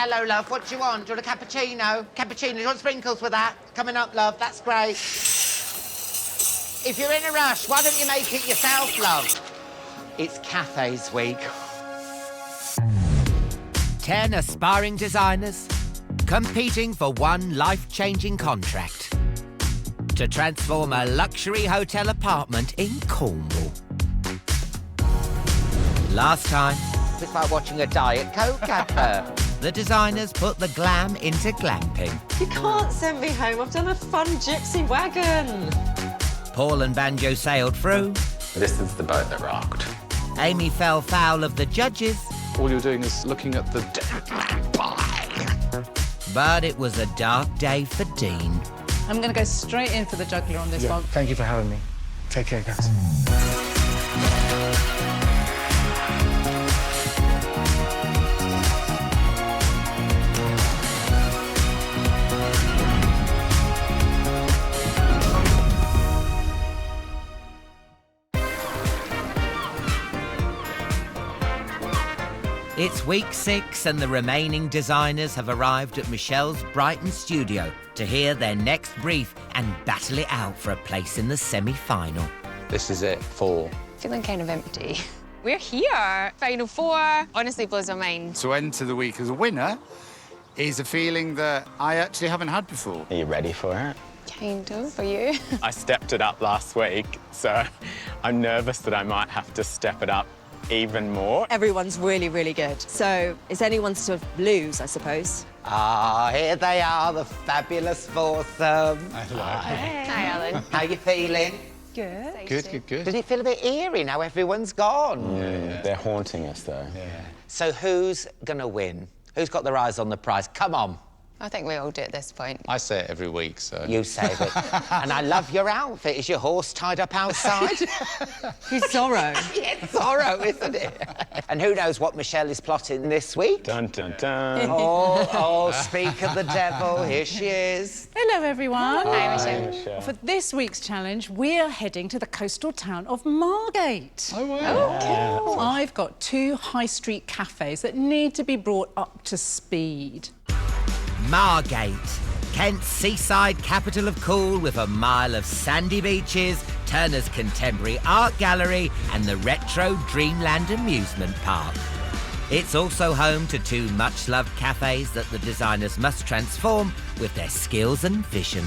Hello, love. What do you want? Do you want a cappuccino? Cappuccino. Do you want sprinkles with that? Coming up, love. That's great. If you're in a rush, why don't you make it yourself, love? It's Cafes Week. 10 aspiring designers competing for one life-changing contract to transform a luxury hotel apartment in Cornwall. Last time, It's like watching a Diet Coke advert. the designers put the glam into glamping. You can't send me home. I've done a fun gypsy wagon. Paul and Banjo sailed through. This is the boat that rocked. Amy fell foul of the judges. All you're doing is looking at the... But it was a dark day for Dean. I'm going to go straight in for the juggler on this one. Thank you for having me. Take care, guys. It's week 6 and the remaining designers have arrived at Michelle's Brighton studio to hear their next brief and battle it out for a place in the semi-final. This is it for... Feeling kind of empty. We're here. Final 4. Honestly blows my mind. To enter the week as a winner is a feeling that I actually haven't had before. Are you ready for it? Kind of, for you. I stepped it up last week, so I'm nervous that I might have to step it up even more. Everyone's really, really good. So it's anyone's to lose, I suppose. Ah, here they are, the fabulous foursome. Hi, Alan. How you feeling? Good. Good. Does it feel a bit eerie now everyone's gone? Yeah. They're haunting us, though. Yeah. So who's gonna win? Who's got their eyes on the prize? Come on. I think we all do at this point. I say it every week, so... You say it. And I love your outfit. Is your horse tied up outside? He's Zorro. It's Zorro, isn't it? And who knows what Michelle is plotting this week? Dun, dun, dun. Oh, speak of the devil. Here she is. Hello, everyone. Hi, Michelle. Michelle. For this week's challenge, we're heading to the coastal town of Margate. Oh, wow. I've got 2 high street cafes that need to be brought up to speed. Margate, Kent's seaside capital of cool with a mile of sandy beaches, Turner's Contemporary Art Gallery and the retro Dreamland amusement park. It's also home to 2 much-loved cafes that the designers must transform with their skills and vision.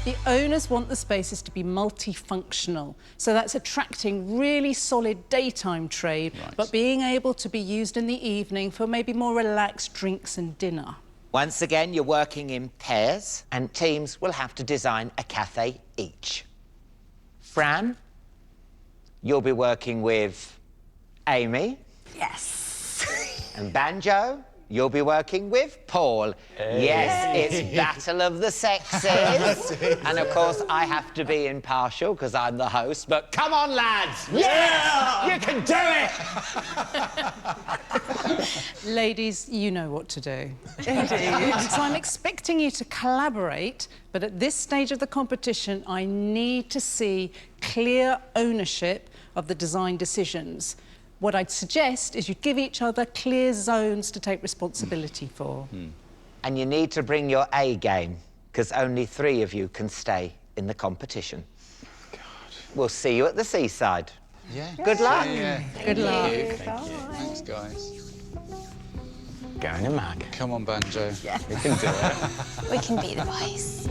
The owners want the spaces to be multifunctional, so that's attracting really solid daytime trade, but being able to be used in the evening for maybe more relaxed drinks and dinner. Once again, you're working in pairs, and teams will have to design a cafe each. Fran, you'll be working with Amy. Yes. And Banjo, you'll be working with Paul. Hey. Yes, it's Battle of the Sexes. And of course, I have to be impartial because I'm the host, but come on, lads! Yeah! You can do it! Ladies, you know what to do. Indeed. So I'm expecting you to collaborate, but at this stage of the competition, I need to see clear ownership of the design decisions. What I'd suggest is you give each other clear zones to take responsibility for. And you need to bring your A game, because only 3 of you can stay in the competition. God. We'll see you at the seaside. Yeah. Good luck. Yeah. Good luck. Thank you. Thanks, guys. Going to Mag. Come on, Banjo. We can do it. We can be the boys.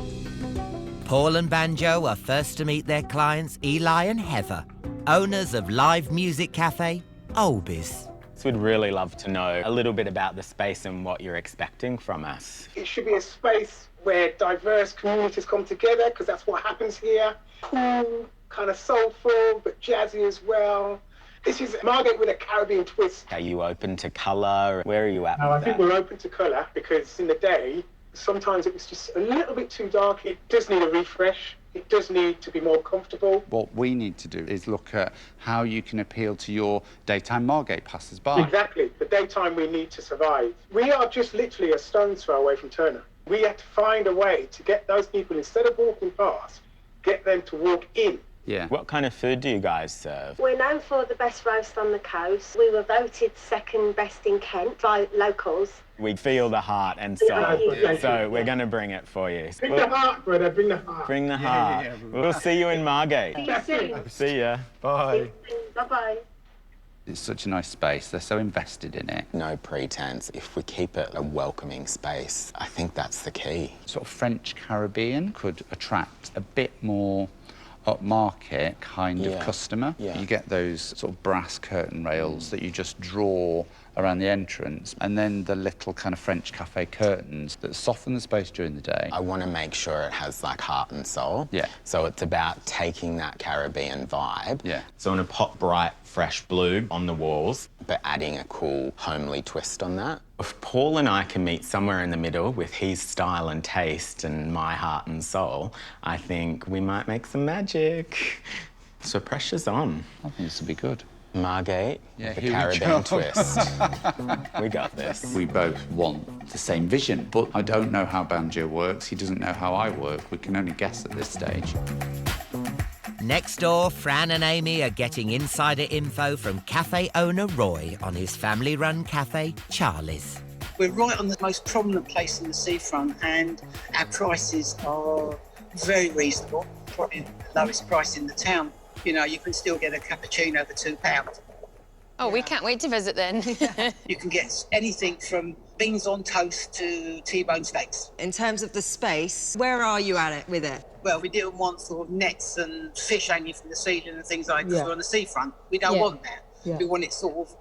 Paul and Banjo are first to meet their clients Eli and Heather, owners of live music cafe Olbies. So we'd really love to know a little bit about the space and what you're expecting from us. It should be a space where diverse communities come together, because that's what happens here. Cool, kind of soulful, but jazzy as well. This is Margate with a Caribbean twist. Are you open to colour? Where are you at Now, with I think that? we're open to colour, because in the day, sometimes it was just a little bit too dark. It does need a refresh. It does need to be more comfortable. What we need to do is look at how you can appeal to your daytime Margate passers-by. Exactly. The daytime we need to survive. We are just literally a stone's throw away from Turner. We have to find a way to get those people, instead of walking past, get them to walk in. Yeah. What kind of food do you guys serve? We're known for the best roast on the coast. We were voted second best in Kent by locals. We feel the heart and soul, so we're going to bring it for you. Bring the heart, brother, bring the heart. Bring the heart. We'll see you in Margate. See ya. Bye. Bye-bye. It's such a nice space. They're so invested in it. No pretense. If we keep it a welcoming space, I think that's the key. Sort of French Caribbean could attract a bit more upmarket kind of customer. Yeah. You get those sort of brass curtain rails that you just draw around the entrance, and then the little kind of French cafe curtains that soften the space during the day. I want to make sure it has like heart and soul. Yeah. So it's about taking that Caribbean vibe. Yeah. So I want to pop bright, fresh blue on the walls. But adding a cool, homely twist on that. If Paul and I can meet somewhere in the middle with his style and taste and my heart and soul, I think we might make some magic. So pressure's on. I think this will be good. Margate, Yeah, the here we Caribbean go. twist. We got this. We both want the same vision, but I don't know how Banjo works. He doesn't know how I work. We can only guess at this stage. Next door, Fran and Amy are getting insider info from cafe owner Roy on his family-run cafe, Charlie's. We're right on the most prominent place in the seafront, and our prices are very reasonable. Probably the lowest price in the town. You know, you can still get a cappuccino for £2. Oh, we can't wait to visit then. You can get anything from beans on toast to T-bone steaks. In terms of the space, where are you at it with it? Well, we didn't want sort of nets and fish hanging from the ceiling and things like that, because we're on the seafront. We don't want that. We want it sort of,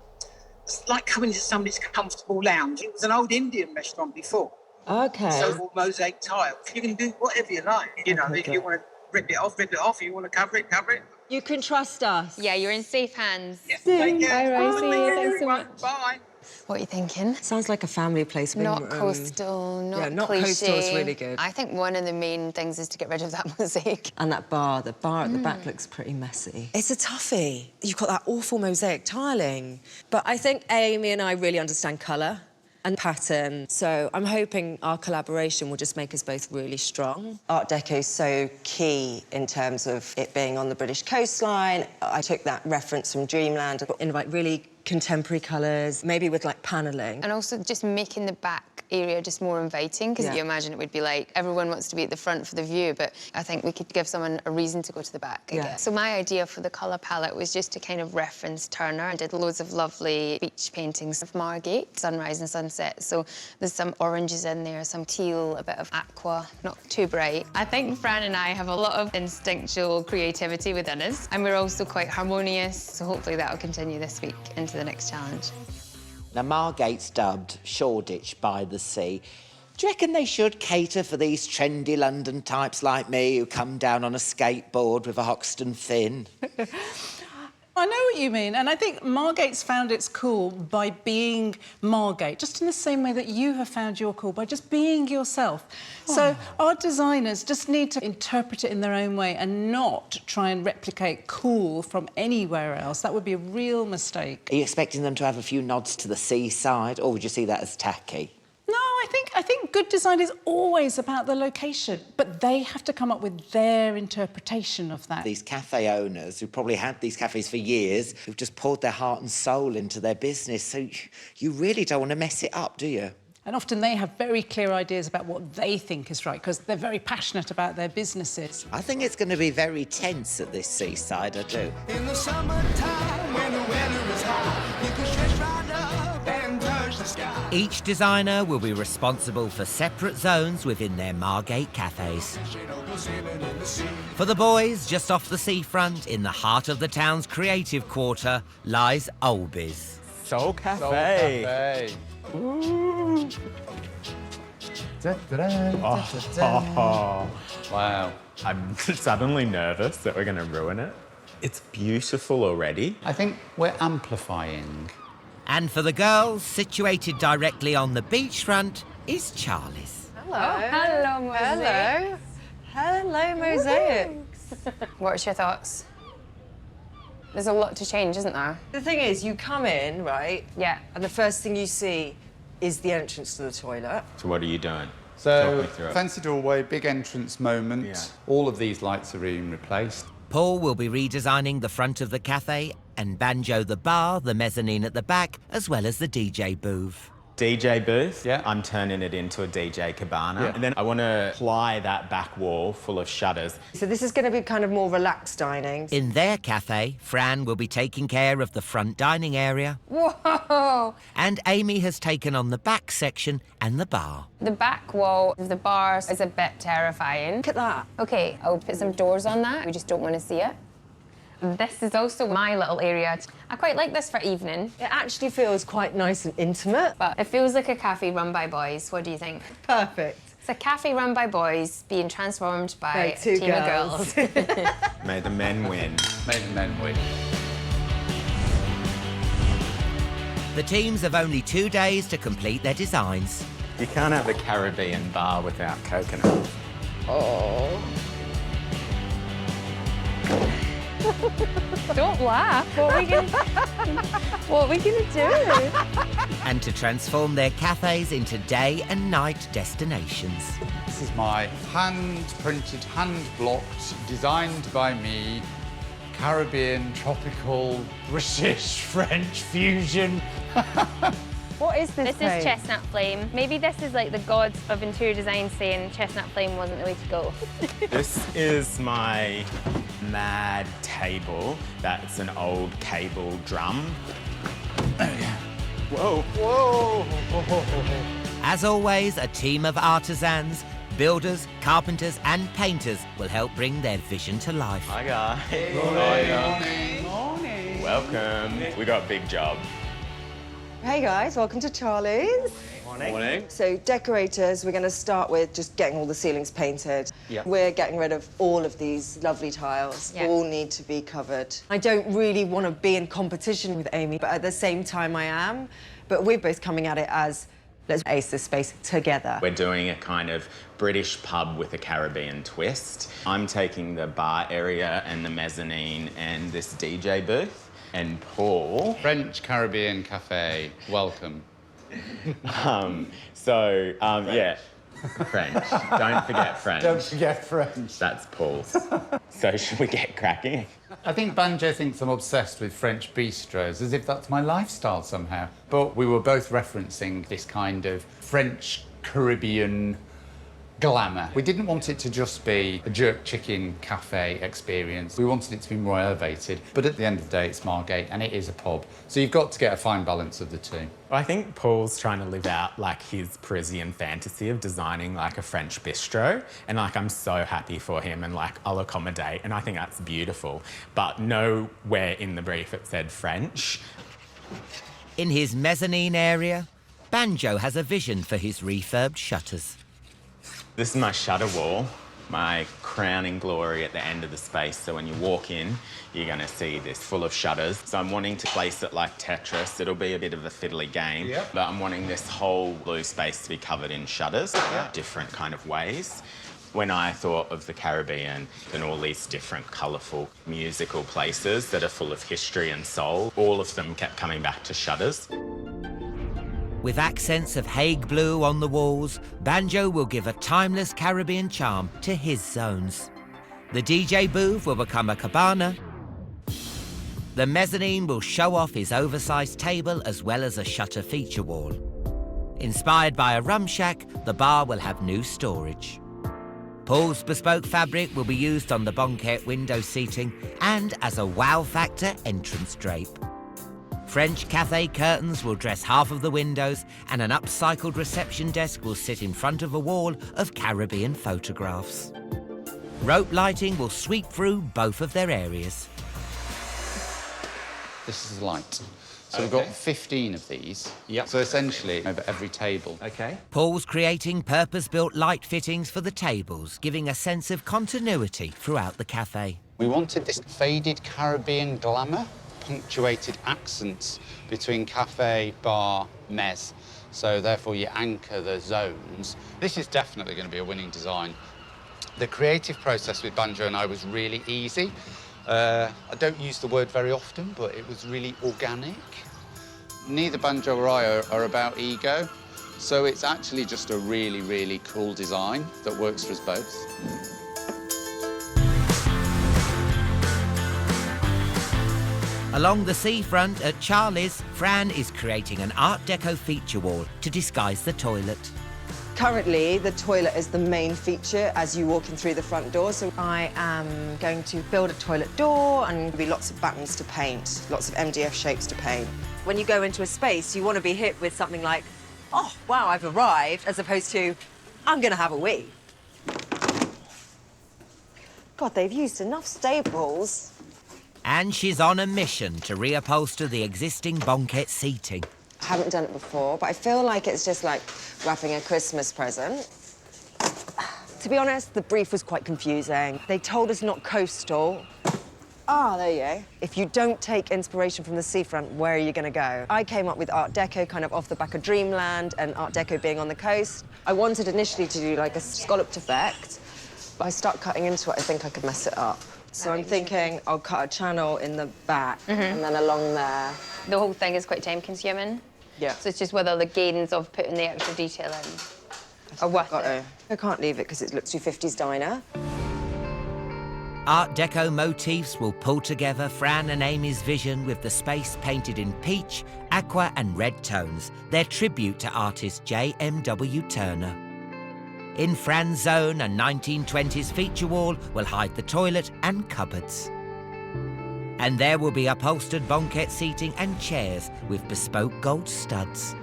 it's like coming to somebody's comfortable lounge. It was an old Indian restaurant before. Okay. So all mosaic tiles. You can do whatever you like. You know, if you want to rip it off, rip it off. If you want to cover it, cover it. You can trust us. Yeah, you're in safe hands. Yes, take care. Bye, Rosie. Thanks so much. Bye. What are you thinking? Sounds like a family place. Not coastal, not not cliche. coastal is really good. I think one of the main things is to get rid of that mosaic. And that bar, the bar at the back looks pretty messy. It's a toughie. You've got that awful mosaic tiling. But I think Amy and I really understand colour and pattern. So I'm hoping our collaboration will just make us both really strong. Art Deco is so key in terms of it being on the British coastline. I took that reference from Dreamland in like really contemporary colours, maybe with like panelling. And also just making the back area just more inviting, because you imagine it would be like everyone wants to be at the front for the view, but I think we could give someone a reason to go to the back, I guess. So my idea for the colour palette was just to kind of reference Turner. I did loads of lovely beach paintings of Margate, sunrise and sunset. So there's some oranges in there, some teal, a bit of aqua, not too bright. I think Fran and I have a lot of instinctual creativity within us, and we're also quite harmonious, so hopefully that'll continue this week into the next challenge. Now, Margate's dubbed Shoreditch by the Sea. Do you reckon they should cater for these trendy London types like me who come down on a skateboard with a Hoxton fin? I know what you mean, and I think Margate's found its cool by being Margate, just in the same way that you have found your cool, by just being yourself. So our designers just need to interpret it in their own way and not try and replicate cool from anywhere else. That would be a real mistake. Are you expecting them to have a few nods to the seaside, or would you see that as tacky? No, I think good design is always about the location, but they have to come up with their interpretation of that. These cafe owners who probably had these cafes for years, who've just poured their heart and soul into their business, so you really don't want to mess it up, do you? And often they have very clear ideas about what they think is right, because they're very passionate about their businesses. I think it's going to be very tense at this seaside, I do. In the summertime, when the weather is hot, you can stretch right up and touch the sky. Each designer will be responsible for separate zones within their Margate cafes. For the boys, just off the seafront, in the heart of the town's creative quarter, lies Olby's. Soul Cafe. Soul Cafe. Ooh. Wow. I'm suddenly nervous that we're going to ruin it. It's beautiful already. I think we're amplifying. And for the girls, situated directly on the beachfront, is Charlie's. Hello. Oh, hello, Mosaic. Hello, Mosaics. What's your thoughts? There's a lot to change, isn't there? The thing is, you come in, right? Yeah. And the first thing you see is the entrance to the toilet. So what are you doing? So, fancy doorway, big entrance moment. Yeah. All of these lights are being replaced. Paul will be redesigning the front of the cafe and Banjo the bar, the mezzanine at the back, as well as the DJ booth. DJ booth, yeah. I'm turning it into a DJ cabana. Yeah. And then I want to ply that back wall full of shutters. So this is going to be kind of more relaxed dining. In their cafe, Fran will be taking care of the front dining area. Whoa! And Amy has taken on the back section and the bar. The back wall of the bar is a bit terrifying. Look at that. OK, I'll put some doors on that. We just don't want to see it. This is also my little area. I quite like this for evening. It actually feels quite nice and intimate. But it feels like a cafe run by boys. What do you think? Perfect. It's a cafe run by boys being transformed by a team of girls. May the men win. May the men win. The teams have only 2 days to complete their designs. You can't have a Caribbean bar without coconut. Oh. Don't laugh. What are we gonna do? And to transform their cafes into day and night destinations. This is my hand-printed, hand-blocked, designed by me, Caribbean, tropical, British, French fusion. What is this? This is Chestnut Flame. Maybe this is like the gods of interior design saying Chestnut Flame wasn't the way to go. This is my mad table. That's an old cable drum. Whoa. Whoa. As always, a team of artisans, builders, carpenters and painters will help bring their vision to life. Hi guys. Morning. Morning. Welcome. We got a big job. Hey guys, welcome to Charlie's. Morning. So decorators, we're going to start with just getting all the ceilings painted. Yeah. We're getting rid of all of these lovely tiles. Yeah. All need to be covered. I don't really want to be in competition with Amy, but at the same time I am. But we're both coming at it as, let's ace this space together. We're doing a kind of British pub with a Caribbean twist. I'm taking the bar area and the mezzanine and this DJ booth. And Paul... French Caribbean Cafe, welcome. Yeah, French. Don't forget French. Don't forget French. That's Paul's. So should we get cracking? I think Banjo thinks I'm obsessed with French bistros, as if that's my lifestyle somehow. But we were both referencing this kind of French Caribbean glamour. We didn't want it to just be a jerk chicken cafe experience. We wanted it to be more elevated. But at the end of the day, it's Margate and it is a pub. So you've got to get a fine balance of the two. I think Paul's trying to live out like his Parisian fantasy of designing like a French bistro. And like, I'm so happy for him and like, I'll accommodate. And I think that's beautiful. But nowhere in the brief it said French. In his mezzanine area, Banjo has a vision for his refurbed shutters. This is my shutter wall, my crowning glory at the end of the space. So when you walk in, you're going to see this full of shutters. So I'm wanting to place it like Tetris. It'll be a bit of a fiddly game, but I'm wanting this whole blue space to be covered in shutters, different kind of ways. When I thought of the Caribbean and all these different colourful musical places that are full of history and soul, all of them kept coming back to shutters. With accents of Hague blue on the walls, Banjo will give a timeless Caribbean charm to his zones. The DJ booth will become a cabana. The mezzanine will show off his oversized table as well as a shutter feature wall. Inspired by a rum shack, the bar will have new storage. Paul's bespoke fabric will be used on the banquette window seating and as a wow factor entrance drape. French cafe curtains will dress half of the windows and an upcycled reception desk will sit in front of a wall of Caribbean photographs. Rope lighting will sweep through both of their areas. This is light. So we've got 15 of these. Yep. So essentially over every table. Okay. Paul's creating purpose-built light fittings for the tables, giving a sense of continuity throughout the cafe. We wanted this faded Caribbean glamour, punctuated accents between cafe, bar, mezz. So therefore you anchor the zones. This is definitely going to be a winning design. The creative process with Banjo and I was really easy. I don't use the word very often, but it was really organic. Neither Banjo or I are about ego, so it's actually just a really, really cool design that works for us both. Along the seafront at Charlie's, Fran is creating an Art Deco feature wall to disguise the toilet. Currently, the toilet is the main feature as you walk in through the front door. So I am going to build a toilet door and there'll be lots of buttons to paint, lots of MDF shapes to paint. When you go into a space, you want to be hit with something like, oh, wow, I've arrived, as opposed to, I'm going to have a wee. God, they've used enough staples. And she's on a mission to reupholster the existing banquette seating. I haven't done it before, but I feel like it's just like wrapping a Christmas present. To be honest, the brief was quite confusing. They told us not coastal. Ah, there you go. If you don't take inspiration from the seafront, where are you going to go? I came up with Art Deco kind of off the back of Dreamland and Art Deco being on the coast. I wanted initially to do like a scalloped effect, but I start cutting into it, I think I could mess it up. So I'm thinking I'll cut a channel in the back and then along there. The whole thing is quite time-consuming. Yeah. So it's just whether the gains of putting the extra detail in are worth it. I can't leave it because it looks too 50s diner. Art Deco motifs will pull together Fran and Amy's vision with the space painted in peach, aqua and red tones, their tribute to artist J.M.W. Turner. In Fran's zone, a 1920s feature wall will hide the toilet and cupboards. And there will be upholstered banquette seating and chairs with bespoke gold studs.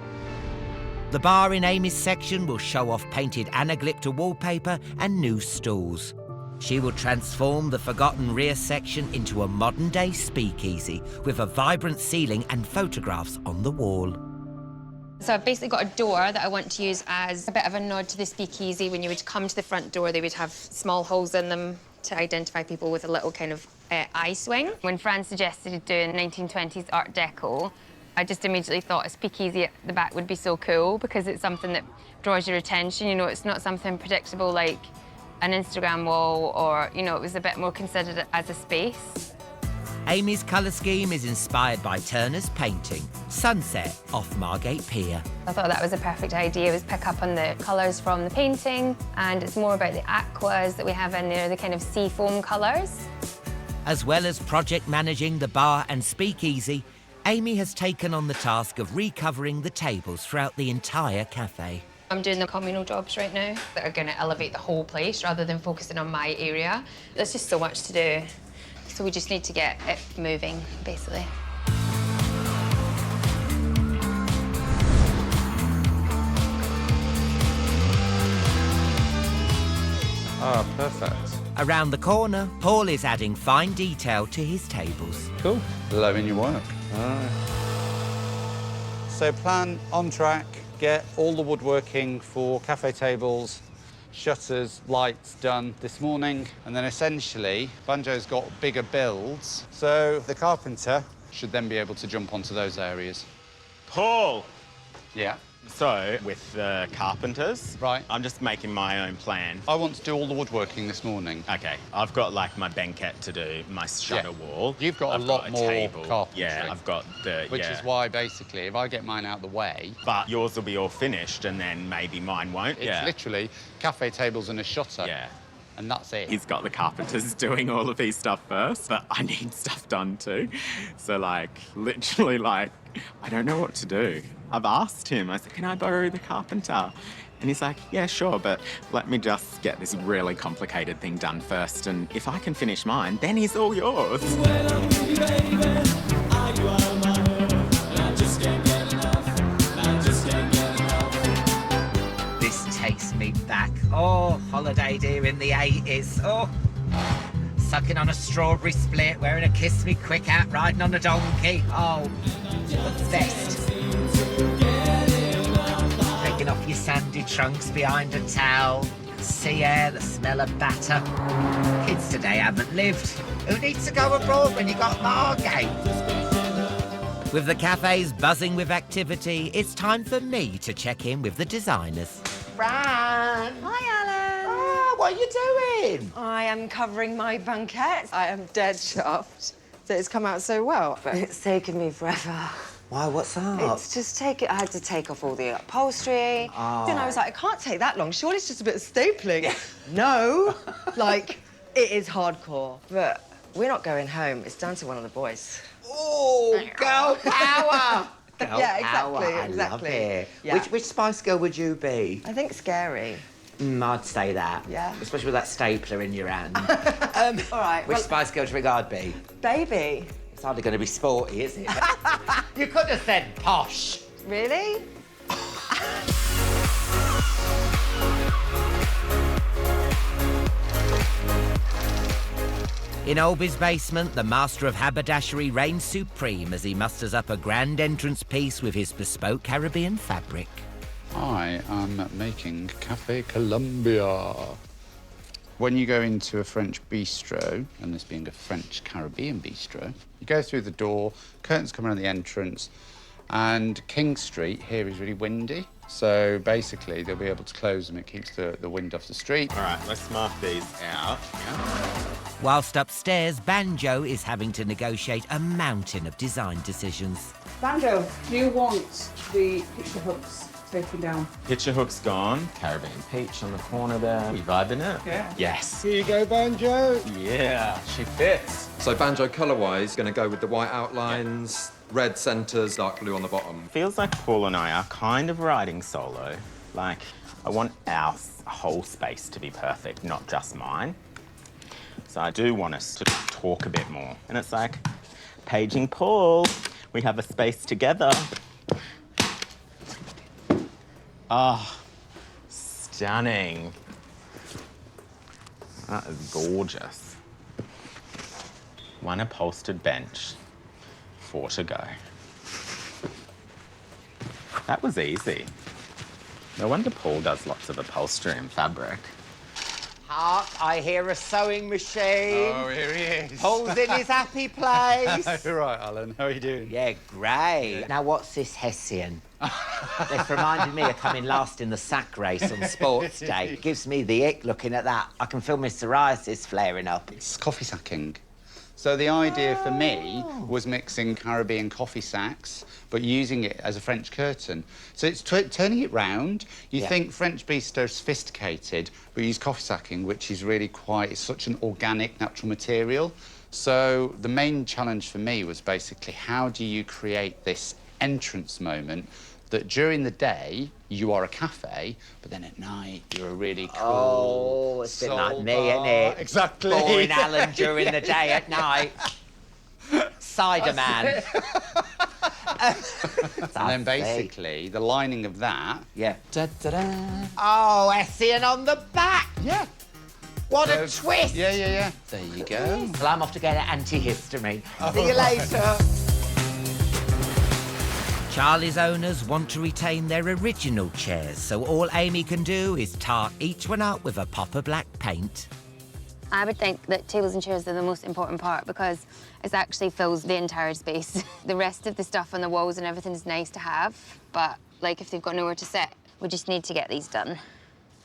The bar in Amy's section will show off painted anaglypta wallpaper and new stools. She will transform the forgotten rear section into a modern-day speakeasy with a vibrant ceiling and photographs on the wall. So I've basically got a door that I want to use as a bit of a nod to the speakeasy. When you would come to the front door, they would have small holes in them to identify people with a little kind of eye swing. When Fran suggested doing 1920s Art Deco, I just immediately thought a speakeasy at the back would be so cool because it's something that draws your attention. You know, it's not something predictable like an Instagram wall or, you know, it was a bit more considered as a space. Amy's colour scheme is inspired by Turner's painting, Sunset, off Margate Pier. I thought that was a perfect idea, was pick up on the colours from the painting, and it's more about the aquas that we have in there, the kind of sea foam colours. As well as project managing the bar and speakeasy, Amy has taken on the task of recovering the tables throughout the entire cafe. I'm doing the communal jobs right now that are going to elevate the whole place rather than focusing on my area. There's just so much to do. So we just need to get it moving, basically. Ah, perfect. Around the corner, Paul is adding fine detail to his tables. Cool. Loving your work. So plan on track, get all the woodworking for cafe tables, shutters, lights done this morning, and then essentially Banjo's got bigger builds, so the carpenter should then be able to jump onto those areas. Paul! Yeah. So, with the carpenters, right, I'm just making my own plan. I want to do all the woodworking this morning. Okay, I've got like my banquette to do, my shutter wall. You've got I've a lot more table. carpentry. Yeah, I've got the, Which is why, basically, if I get mine out of the way... But yours will be all finished and then maybe mine won't. It's literally cafe tables and a shutter. Yeah. And that's it. He's got the carpenters doing all of his stuff first, but I need stuff done too. So, like, literally, like, I don't know what to do. I've asked him, I said, can I borrow the carpenter? And he's like, yeah, sure, but let me just get this really complicated thing done first, and if I can finish mine, then he's all yours. This takes me back. Oh, holiday dear in the 80s. Oh, sucking on a strawberry split, wearing a kiss me quick hat, riding on a donkey. Oh, the best. Taking off your sandy trunks behind a towel. Sea air, the smell of batter. Kids today haven't lived. Who needs to go abroad when you got Margate? With the cafes buzzing with activity, it's time for me to check in with the designers. Fran! Hi, Alan. Oh, what are you doing? I am covering my banquette. I am dead chuffed that it's come out so well, but it's taken me forever. Why, what's up? It's just I had to take off all the upholstery. Oh. Then I was like, I can't take that long. Surely it's just a bit of stapling. No, like, it is hardcore. But We're not going home. It's down to one of the boys. Oh, girl power! Girl Yeah, power. exactly, I exactly. love it. Yeah. Which Spice Girl would you be? I think scary. I'd say that. Yeah. Especially with that stapler in your hand. All right. Which Spice Girl do you think I'd be? Baby. It's hardly going to be sporty, is it? You could have said posh. Really? In Olby's basement, the master of haberdashery reigns supreme as he musters up a grand entrance piece with his bespoke Caribbean fabric. I am making Cafe Colombia. When you go into a French bistro, and this being a French Caribbean bistro, you go through the door, curtains come around the entrance, and King Street here is really windy. So basically, they'll be able to close them. It keeps the wind off the street. All right, let's mark these out. Whilst upstairs, Banjo is having to negotiate a mountain of design decisions. Banjo, do you want the picture hooks taken down? Picture hook's gone. Caribbean peach on the corner there. We vibing it? Yeah. Yes. Here you go, Banjo. Yeah, she fits. So Banjo colour-wise, going to go with the white outlines, red centres, dark blue on the bottom. Feels like Paul and I are kind of riding solo. Like, I want our whole space to be perfect, not just mine. So I do want us to talk a bit more. And it's like, paging Paul, we have a space together. Ah, stunning. That is gorgeous. One upholstered bench, 4 to go. That was easy. No wonder Paul does lots of upholstery and fabric. Hark, I hear a sewing machine. Oh, here he is. Paul's in his happy place. You're right, Alan. How are you doing? Yeah, great. Now, what's this Hessian? It's reminded me of coming last in the sack race on Sports Day. It gives me the ick looking at that. I can feel my psoriasis flaring up. It's coffee sacking. So the idea for me was mixing Caribbean coffee sacks, but using it as a French curtain. So it's turning it round. You think French bistro is sophisticated, but you use coffee sacking, which is really it's such an organic, natural material. So the main challenge for me was basically how do you create this entrance moment that during the day you are a cafe, but then at night you're a really cool. Oh, it's a bit like me, isn't it? Exactly. Boring Alan during the day, at night. Cider man. And then basically the lining of that. Yeah. Da-da-da. Oh, Hessian on the back. Yeah. What a twist. Yeah. There you go. Well, I'm off to get an antihistamine. See you later. Charlie's owners want to retain their original chairs, so all Amy can do is tar each one up with a pop of black paint. I would think that tables and chairs are the most important part because it actually fills the entire space. The rest of the stuff on the walls and everything is nice to have, but like if they've got nowhere to sit, we just need to get these done.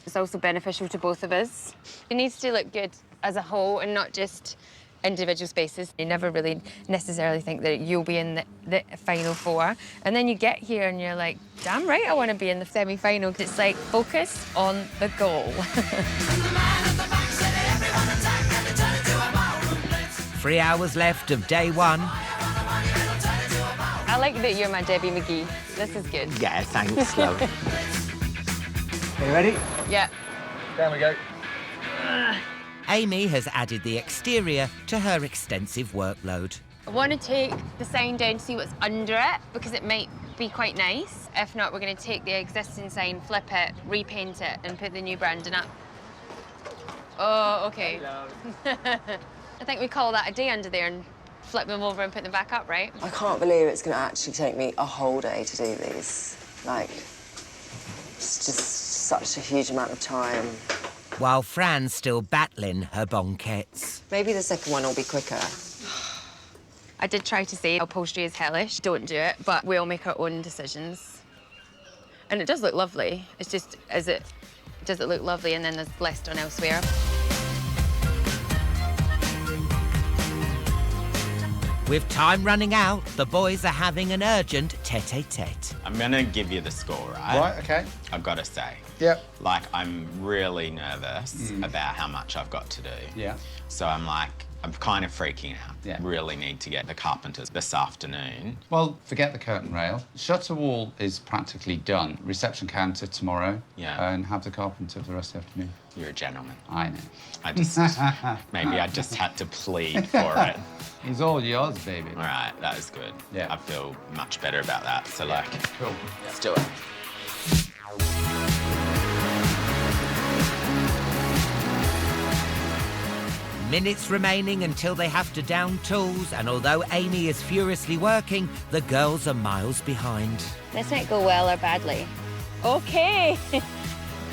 It's also beneficial to both of us. It needs to look good as a whole and not just individual spaces. You never really necessarily think that you'll be in the final 4. And then you get here and you're like, damn right I want to be in the semi-final. It's like, focus on the goal. 3 hours left of day 1. I like that you're my Debbie McGee. This is good. Yeah, thanks, love. Are you ready? Yeah. Down we go. Amy has added the exterior to her extensive workload. I want to take the sign down to see what's under it because it might be quite nice. If not, we're going to take the existing sign, flip it, repaint it and put the new branding up. Oh, OK. I think we call that a day under there and flip them over and put them back up, right? I can't believe it's going to actually take me a whole day to do these. Like, it's just such a huge amount of time. While Fran's still battling her banquettes. Maybe the second one will be quicker. I did try to say upholstery is hellish, don't do it, but we all make our own decisions. And it does look lovely. It's just, does it look lovely and then there's less done elsewhere? With time running out, the boys are having an urgent tete-a-tete. I'm gonna give you the score, right? Right, OK. I've got to say. Yep. Like, I'm really nervous about how much I've got to do. Yeah. So I'm like, I'm kind of freaking out. Yeah. Really need to get the carpenters this afternoon. Well, forget the curtain rail. Shutter wall is practically done. Reception counter tomorrow. Yeah. And have the carpenter for the rest of the afternoon. You're a gentleman. I know. I just... maybe I just had to plead for it. It's all yours, baby. All right, that is good. Yeah. I feel much better about that. So, like, cool. Let's do it. Minutes remaining until they have to down tools, and although Amy is furiously working, the girls are miles behind. This might go well or badly. Okay.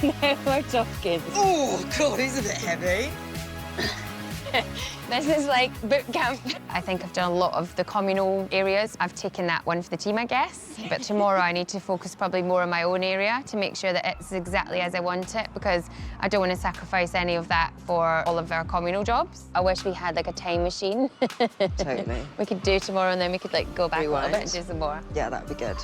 Now we're talking. Oh, God, he's a bit heavy. This is like boot camp. I think I've done a lot of the communal areas. I've taken that one for the team, I guess. But tomorrow I need to focus probably more on my own area to make sure that it's exactly as I want it, because I don't want to sacrifice any of that for all of our communal jobs. I wish we had like a time machine. Totally. We could do tomorrow and then we could like go back Rewind. a little bit and do some more. Yeah, that'd be good.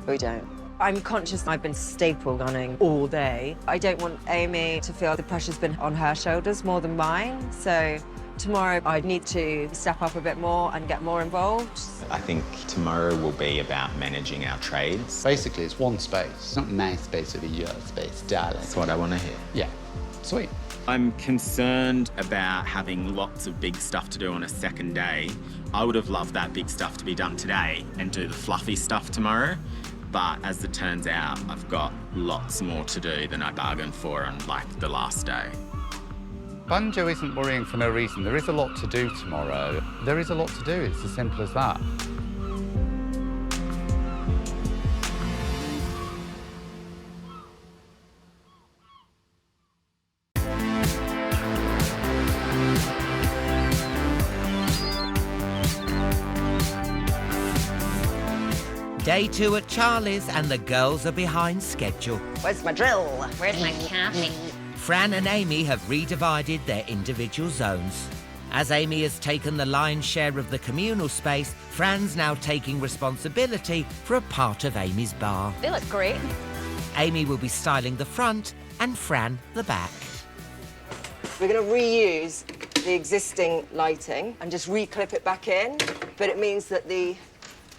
We don't. I'm conscious I've been staple gunning all day. I don't want Amy to feel the pressure's been on her shoulders more than mine. So tomorrow I need to step up a bit more and get more involved. I think tomorrow will be about managing our trades. Basically, it's one space. It's not my space, it'll be your space, darling. That's what I want to hear. Yeah. Sweet. I'm concerned about having lots of big stuff to do on a second day. I would have loved that big stuff to be done today and do the fluffy stuff tomorrow. But as it turns out, I've got lots more to do than I bargained for on, like, the last day. Banjo isn't worrying for no reason. There is a lot to do tomorrow. There is a lot to do. It's as simple as that. Day 2 at Charlie's, and the girls are behind schedule. Where's my drill? Where's my cafe? Fran and Amy have redivided their individual zones. As Amy has taken the lion's share of the communal space, Fran's now taking responsibility for a part of Amy's bar. They look great. Amy will be styling the front and Fran the back. We're going to reuse the existing lighting and just reclip it back in, but it means that the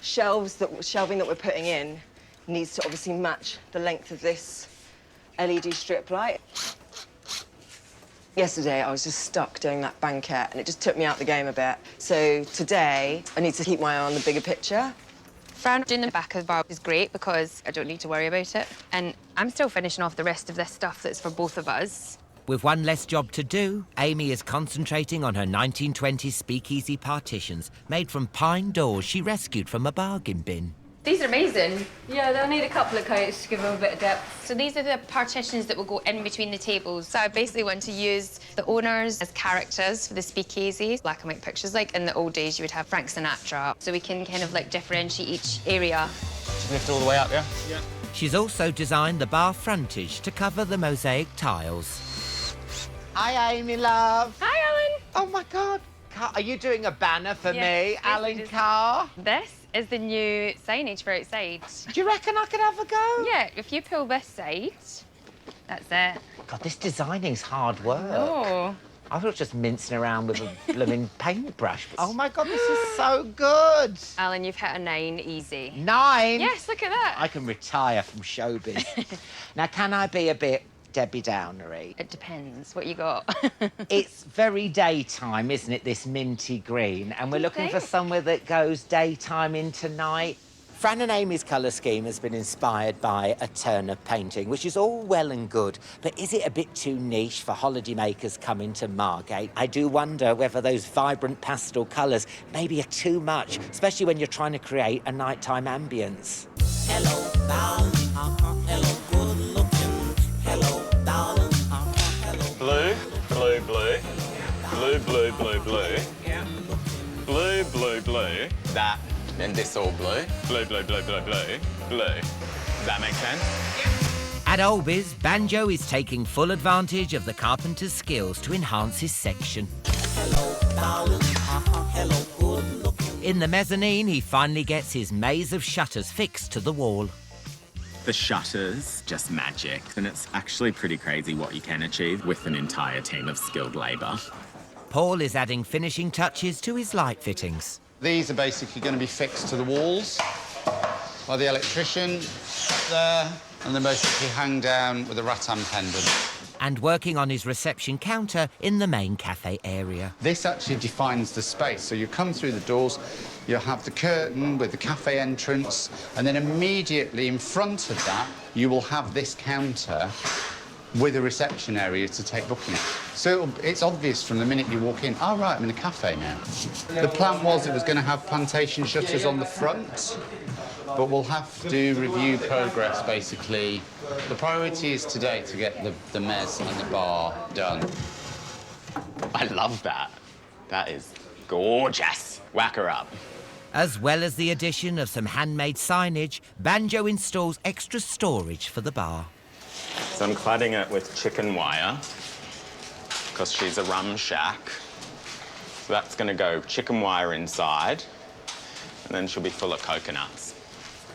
shelving that we're putting in needs to obviously match the length of this LED strip light. Yesterday, I was just stuck doing that banquet, and it just took me out the game a bit. So today, I need to keep my eye on the bigger picture. Fran doing the back of the bar is great because I don't need to worry about it. And I'm still finishing off the rest of this stuff that's for both of us. With one less job to do, Amy is concentrating on her 1920s speakeasy partitions made from pine doors she rescued from a bargain bin. These are amazing. Yeah, they'll need a couple of coats to give them a bit of depth. So these are the partitions that will go in between the tables. So I basically want to use the owners as characters for the speakeasy. Black and white pictures, like in the old days you would have Frank Sinatra. So we can kind of like differentiate each area. Just lift all the way up, yeah? Yeah. She's also designed the bar frontage to cover the mosaic tiles. Hi, Amy, love. Hi, Alan. Oh, my God. Are you doing a banner for Yes, me, yes, Alan we just- Carr? This is the new signage for outside. Do you reckon I could have a go? Yeah, if you pull this side, that's it. God, this designing's hard work. Oh. I was just mincing around with a blooming paintbrush. Oh, my God, this is so good. Alan, you've hit a 9 easy. 9? Yes, look at that. I can retire from showbiz. Now, can I be a bit Debbie Downery? It depends what you got. It's very daytime, isn't it, this minty green? And we're looking for somewhere that goes daytime into night. Fran and Amy's colour scheme has been inspired by a Turner painting, which is all well and good, but is it a bit too niche for holidaymakers coming to Margate? I do wonder whether those vibrant pastel colours maybe are too much, especially when you're trying to create a nighttime ambience. Hello, darling. Hello, good looking. Hello, darling. Hello. Blue, blue, blue. Blue, blue, blue, blue. Blue, blue, blue. That and this all blue. Blue, blue, blue, blue, blue. Blue. Does that make sense? At Olby's, Banjo is taking full advantage of the carpenter's skills to enhance his section. Hello, darling. Hello, good looking. In the mezzanine, he finally gets his maze of shutters fixed to the wall. The shutters, just magic. And it's actually pretty crazy what you can achieve with an entire team of skilled labour. Paul is adding finishing touches to his light fittings. These are basically going to be fixed to the walls by the electrician there, and they basically hang down with a rattan pendant. And working on his reception counter in the main cafe area. This actually defines the space. So you come through the doors, you'll have the curtain with the cafe entrance, and then immediately in front of that, you will have this counter with a reception area to take bookings. So it's obvious from the minute you walk in, oh, right, I'm in a cafe now. The plan was it was going to have plantation shutters on the front, but we'll have to review progress, basically. The priority is today to get the mezz and the bar done. I love that. That is gorgeous. Whack her up. As well as the addition of some handmade signage, Banjo installs extra storage for the bar. So I'm cladding it with chicken wire because she's a rum shack. So that's going to go chicken wire inside, and then she'll be full of coconuts.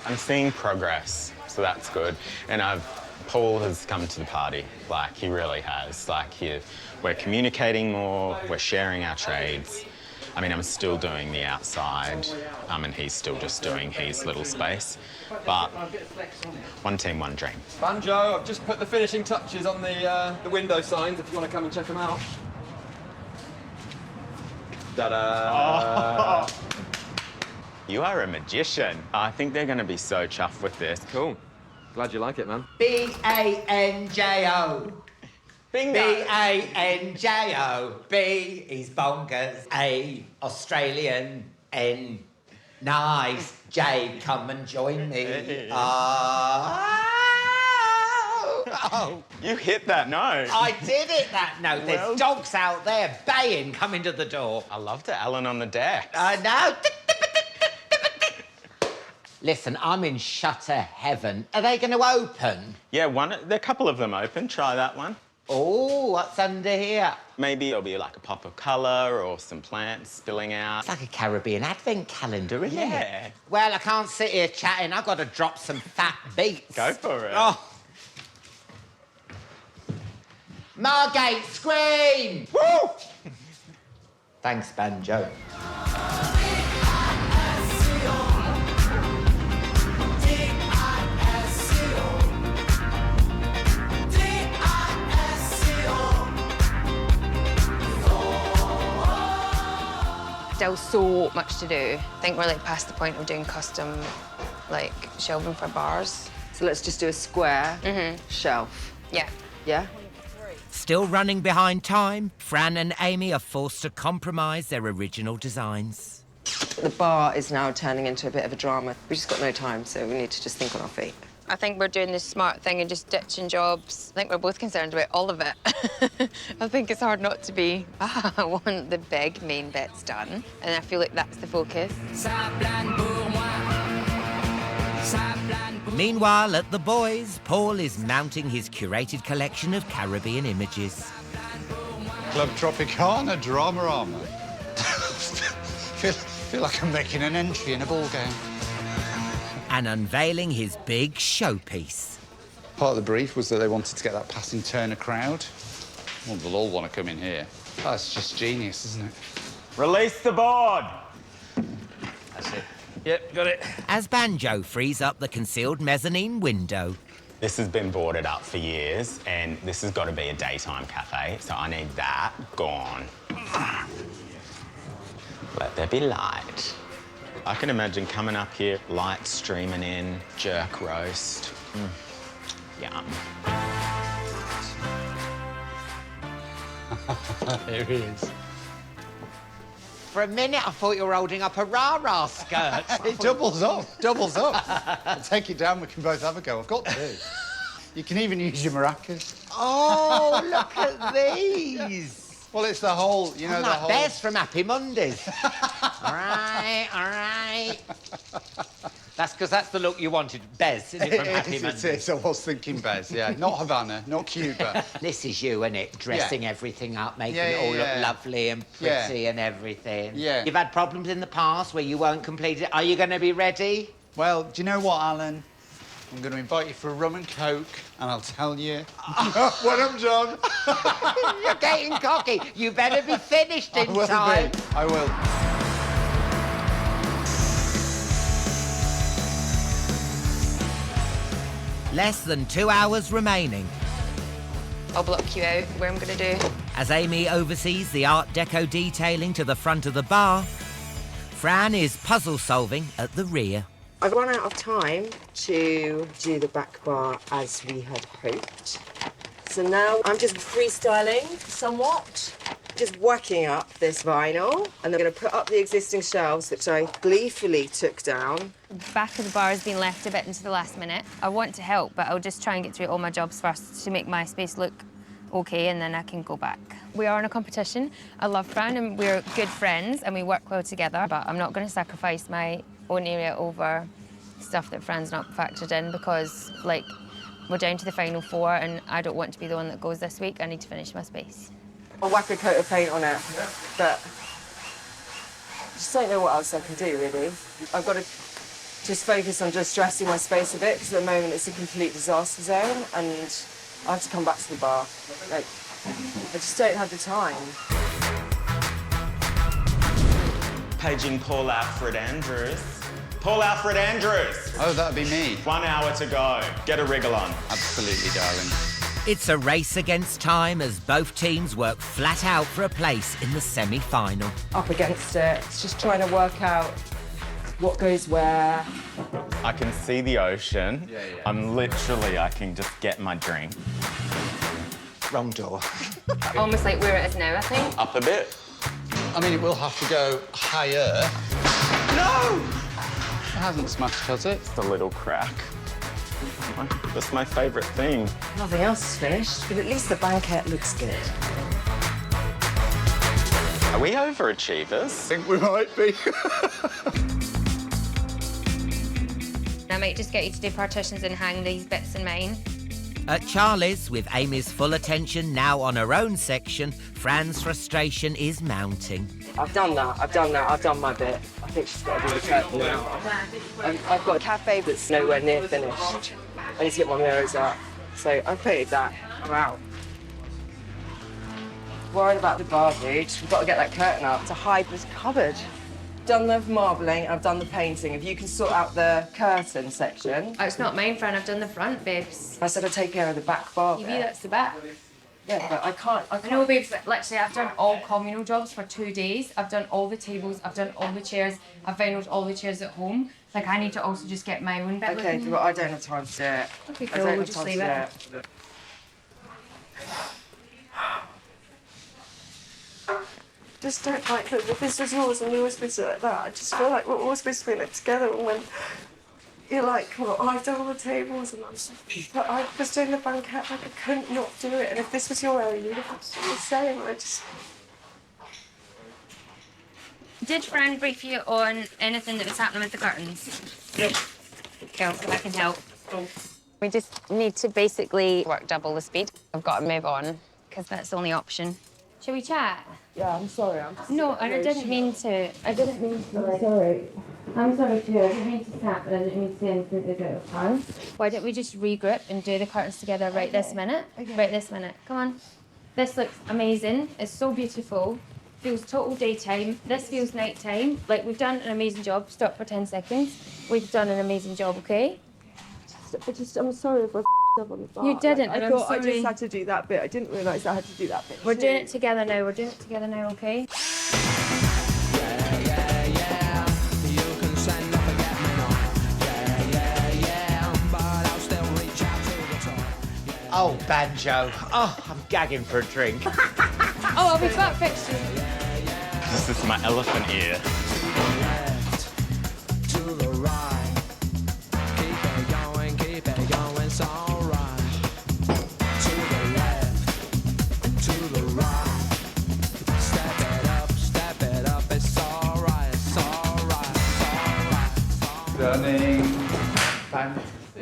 I'm seeing progress, so that's good. And Paul has come to the party, like, he really has. Like, we're communicating more, we're sharing our trades. I mean, I'm still doing the outside, and he's still just doing his little space. But one team, one dream. Banjo, I've just put the finishing touches on the window signs if you want to come and check them out. Ta-da! Oh. You are a magician. I think they're going to be so chuffed with this. Cool. Glad you like it, man. B-A-N-J-O. Bingo. B-A-N-J-O. B is bonkers. A, Australian. N, nice. J, come and join me. Oh. You hit that note. I did hit that note. There's dogs out there baying, coming to the door. I loved it, Alan on the deck. I know. Listen, I'm in shutter heaven. Are they going to open? Yeah, a couple of them open. Try that one. Oh, what's under here? Maybe it'll be like a pop of colour or some plants spilling out. It's like a Caribbean advent calendar, isn't it? Yeah. Well, I can't sit here chatting. I've got to drop some fat beats. Go for it. Oh. Margate, scream! Woo! Thanks, Banjo. Still so much to do. I think we're like past the point of doing custom like shelving for bars. So let's just do a square shelf. Yeah. Yeah? Still running behind time, Fran and Amy are forced to compromise their original designs. The bar is now turning into a bit of a drama. We've just got no time, so we need to just think on our feet. I think we're doing this smart thing and just ditching jobs. I think we're both concerned about all of it. I think it's hard not to be, I want the big main bits done. And I feel like that's the focus. Meanwhile, at the Boys, Paul is mounting his curated collection of Caribbean images. Club Tropicana Drama-Rama. feel like I'm making an entry in a ball game. And unveiling his big showpiece. Part of the brief was that they wanted to get that passing Turner crowd. Well, they'll all want to come in here. That's just genius, isn't it? Release the board! That's it. Yep, got it. As Banjo frees up the concealed mezzanine window. This has been boarded up for years, and this has got to be a daytime cafe, so I need that gone. Let there be light. I can imagine coming up here, light streaming in, jerk roast. Yum. Here he is. For a minute, I thought you were holding up a rah-rah skirt. It doubles up, doubles up. I'll take it down, we can both have a go. I've got two. You can even use your maracas. Oh, look at these. Well, it's the whole, you know, I'm the like whole... Bez from Happy Mondays. All right. That's because that's the look you wanted, Bez, isn't it, from Happy Mondays? It is. I was thinking Bez, yeah. Not Havana, not Cuba. This is you, isn't it? Dressing everything up, making it all look lovely and pretty and everything. Yeah. You've had problems in the past where you weren't completed. Are you going to be ready? Well, do you know what, Alan? I'm going to invite you for a rum and coke, and I'll tell you... What up, John? You're getting cocky. You better be finished in time. I will. Less than 2 hours remaining. I'll block you out where I'm going to do. As Amy oversees the Art Deco detailing to the front of the bar, Fran is puzzle solving at the rear. I've run out of time to do the back bar as we had hoped. So now I'm just freestyling somewhat, just whacking up this vinyl, and I'm going to put up the existing shelves, which I gleefully took down. The back of the bar has been left a bit into the last minute. I want to help, but I'll just try and get through all my jobs first to make my space look OK, and then I can go back. We are in a competition. I love Fran, and we're good friends, and we work well together, but I'm not going to sacrifice my own area over stuff that Fran's not factored in, because, like, we're down to the final 4, and I don't want to be the one that goes this week. I need to finish my space. I'll whack a coat of paint on it, but I just don't know what else I can do, really. I've got to just focus on just dressing my space a bit, because at the moment it's a complete disaster zone, and I have to come back to the bar. Like, I just don't have the time. Paging Paul Alfred Andrews. Paul Alfred Andrews! Oh, that'd be me. 1 hour to go. Get a wriggle on. Absolutely, darling. It's a race against time as both teams work flat out for a place in the semi-final. Up against it, it's just trying to work out what goes where. I can see the ocean. I can just get my drink. Wrong door. Almost like where it is now, I think. Up a bit. I mean, it will have to go higher. No! It hasn't smashed, has it? Just a little crack. That's my favourite thing. Nothing else is finished, but at least the banquette looks good. Are we overachievers? I think we might be. I might just get you to do partitions and hang these bits in mine. At Charlie's, with Amy's full attention now on her own section, Fran's frustration is mounting. I've done that, I've done my bit. I think she's got to do the curtain now. I've got a cafe that's nowhere near finished. I need to get my mirrors up. So I've painted that. I'm out. Worried about the bar, dude. We've got to get that curtain up to hide this cupboard. Done the marbling, I've done the painting. If you can sort out the curtain section. Oh, it's not mine, Fran. I've done the front, babes. I said I'd take care of the back bar. You that's the back. Yeah, but I can't. I know, babes, but literally, I've done all communal jobs for 2 days. I've done all the tables, I've done all the chairs, I've vinyled all the chairs at home. Like, I need to also just get my own bit. Okay, looking. but I don't have time to do it. Okay, I cool, don't we'll have just time leave to it. do it. Just don't like that this was yours and we were supposed to like that. I just feel like we're all supposed to be like together, and when you're like, well, I've done all the tables and but I was doing the banquette, like I couldn't not do it. And if this was your area, you'd have to do the same. I just... Did Fran brief you on anything that was happening with the curtains? Yep. Cool, so I can help. We just need to basically work double the speed. I've got to move on, because that's the only option. Shall we chat? Yeah, I'm sorry. No, I didn't mean to. I didn't mean to. I'm sorry. I'm sorry too. I didn't mean to snap, but I didn't mean to say anything that was out of hand. Why don't we just regroup and do the curtains together right this minute? Okay. Right this minute. Come on. This looks amazing. It's so beautiful. Feels total daytime. This feels nighttime. Like, we've done an amazing job. Stop for 10 seconds. We've done an amazing job, okay? I'm sorry if I up on the bar. You didn't, Like, I and thought I'm I just sorry. had to do that bit. I didn't realise I had to do that bit. We're doing it together now. We're doing it together now, okay? Oh, banjo. Oh, I'm gagging for a drink. Oh, I'll be back fixed. This is my elephant ear. To the right, keep it going, it's all right. To the left, to the right, step it up, it's all right, it's all right, it's all right. Stunning.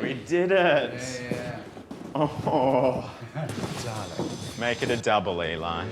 We did it. Oh. Darling. Make it a double, Eli.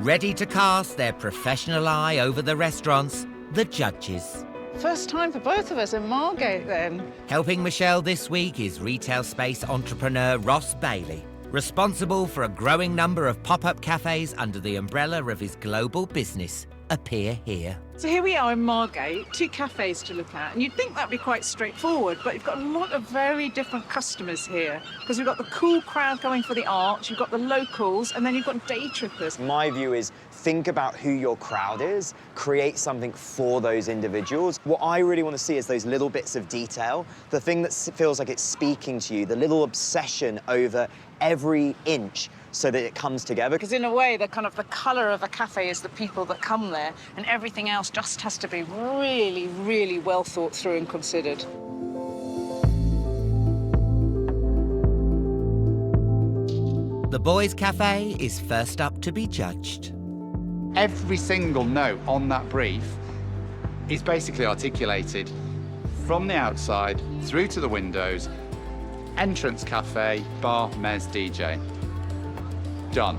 Ready to cast their professional eye over the restaurants, the judges. First time for both of us in Margate, then. Helping Michelle this week is retail space entrepreneur Ross Bailey, responsible for a growing number of pop-up cafes under the umbrella of his global business, Appear Here. So here we are in Margate, 2 cafes to look at, and you'd think that'd be quite straightforward, but you've got a lot of very different customers here, because we've got the cool crowd going for the art, you've got the locals, and then you've got day trippers. My view is think about who your crowd is, create something for those individuals. What I really want to see is those little bits of detail, the thing that feels like it's speaking to you, the little obsession over every inch so that it comes together. Because in a way, the colour of a cafe is the people that come there, and everything else just has to be really, really well thought through and considered. The Boys Cafe is first up to be judged. Every single note on that brief is basically articulated from the outside through to the windows. Entrance cafe, bar, mez, DJ. Done.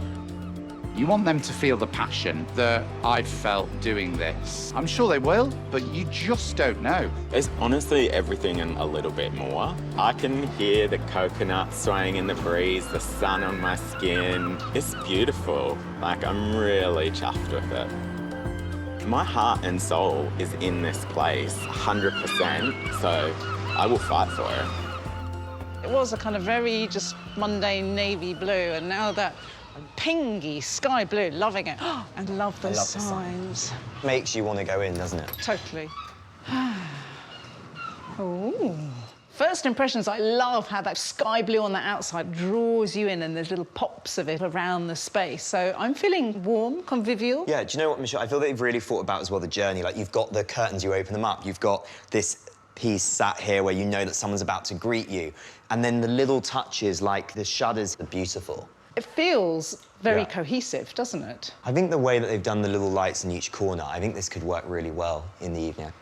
You want them to feel the passion that I've felt doing this. I'm sure they will, but you just don't know. It's honestly everything and a little bit more. I can hear the coconut swaying in the breeze, the sun on my skin. It's beautiful. Like, I'm really chuffed with it. My heart and soul is in this place, 100%, so I will fight for it. It was a kind of very just mundane navy blue, and now that pingy sky blue, loving it. And love those signs. Makes you want to go in, doesn't it? Totally. Ooh. First impressions, I love how that sky blue on the outside draws you in and there's little pops of it around the space. So I'm feeling warm, convivial. Yeah, do you know what, Michelle? I feel they've really thought about as well the journey. Like, you've got the curtains, you open them up, you've got this piece sat here where you know that someone's about to greet you. And then the little touches, like the shutters, are beautiful. It feels very cohesive, doesn't it? I think the way that they've done the little lights in each corner, I think this could work really well in the evening.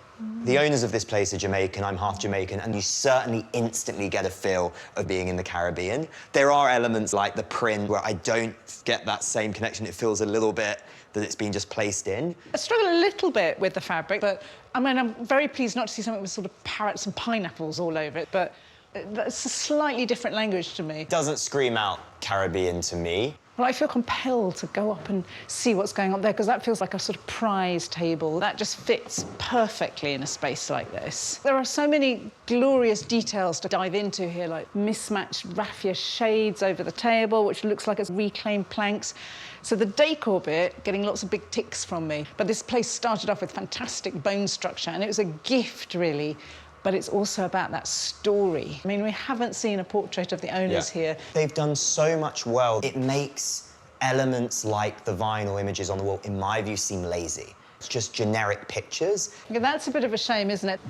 The owners of this place are Jamaican, I'm half Jamaican, and you certainly instantly get a feel of being in the Caribbean. There are elements like the print where I don't get that same connection. It feels a little bit that it's been just placed in. I struggle a little bit with the fabric, but I mean, I'm very pleased not to see something with sort of parrots and pineapples all over it, but it's a slightly different language to me. It doesn't scream out Caribbean to me. Well, I feel compelled to go up and see what's going on there, because that feels like a sort of prize table. That just fits perfectly in a space like this. There are so many glorious details to dive into here, like mismatched raffia shades over the table, which looks like it's reclaimed planks. So the decor bit, getting lots of big ticks from me. But this place started off with fantastic bone structure, and it was a gift, really. But it's also about that story. I mean, we haven't seen a portrait of the owners here. They've done so much well. It makes elements like the vinyl images on the wall, in my view, seem lazy. It's just generic pictures. Yeah, that's a bit of a shame, isn't it?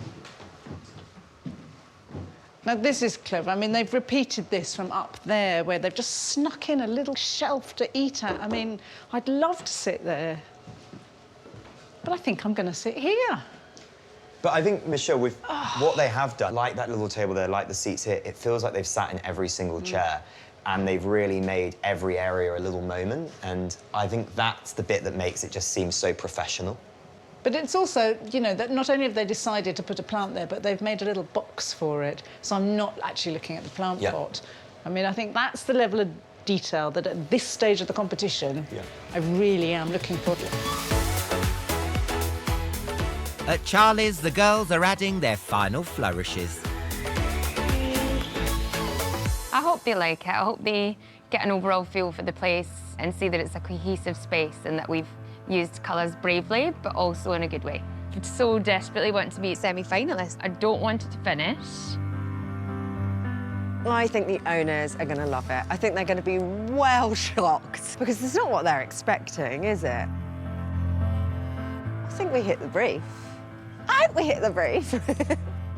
Now, this is clever. I mean, they've repeated this from up there, where they've just snuck in a little shelf to eat at. I mean, I'd love to sit there. But I think I'm going to sit here. But I think, Michelle, with what they have done, like that little table there, like the seats here, it feels like they've sat in every single chair and they've really made every area a little moment. And I think that's the bit that makes it just seem so professional. But it's also, you know, that not only have they decided to put a plant there, but they've made a little box for it. So I'm not actually looking at the plant pot. I mean, I think that's the level of detail that at this stage of the competition, I really am looking for. At Charlie's, the girls are adding their final flourishes. I hope they like it. I hope they get an overall feel for the place and see that it's a cohesive space and that we've used colours bravely, but also in a good way. I so desperately want to be semi-finalist. I don't want it to finish. I think the owners are going to love it. I think they're going to be well shocked, because it's not what they're expecting, is it? I think we hit the brief. I hope we hit the brief.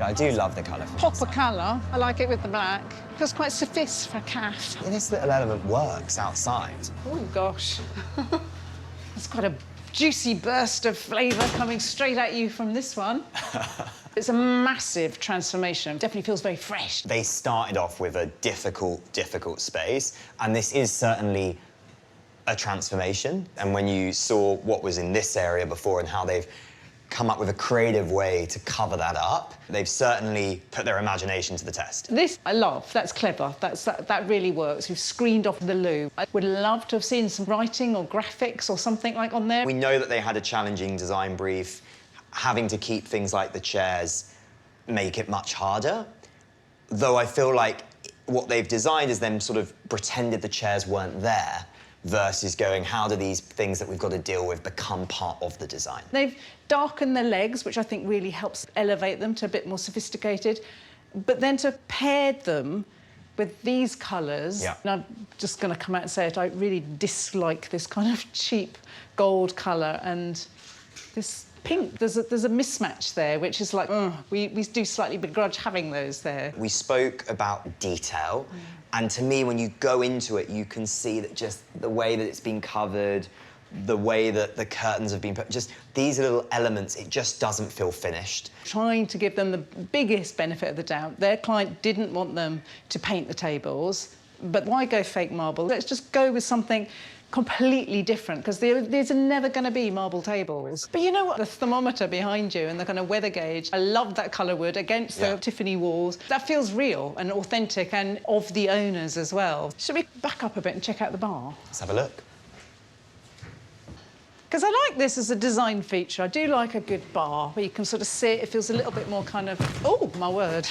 I do love the colour. Pop of colour. I like it with the black. Feels quite sophisticated for a calf. This little element works outside. Oh, gosh. That's quite a juicy burst of flavour coming straight at you from this one. It's a massive transformation. Definitely feels very fresh. They started off with a difficult space, and this is certainly a transformation. And when you saw what was in this area before and how they've come up with a creative way to cover that up. They've certainly put their imagination to the test. This I love. That's clever. That really works. You've screened off the loo. I would love to have seen some writing or graphics or something like on there. We know that they had a challenging design brief. Having to keep things like the chairs make it much harder. Though I feel like what they've designed is them sort of pretended the chairs weren't there versus going, how do these things that we've got to deal with become part of the design? They've darkened their legs, which I think really helps elevate them to a bit more sophisticated. But then to pair them with these colours, and I'm just going to come out and say it, I really dislike this kind of cheap gold colour and this pink. There's a mismatch there, which is like, we do slightly begrudge having those there. We spoke about detail, and to me, when you go into it, you can see that just the way that it's been covered, the way that the curtains have been put, just these little elements, it just doesn't feel finished. Trying to give them the biggest benefit of the doubt. Their client didn't want them to paint the tables, but why go fake marble? Let's just go with something completely different, because these are never going to be marble tables. But you know what? The thermometer behind you and the kind of weather gauge, I love that colour wood against the Tiffany walls. That feels real and authentic and of the owners as well. Should we back up a bit and check out the bar? Let's have a look. Because I like this as a design feature. I do like a good bar where you can sort of sit. It feels a little bit more kind of, oh, my word,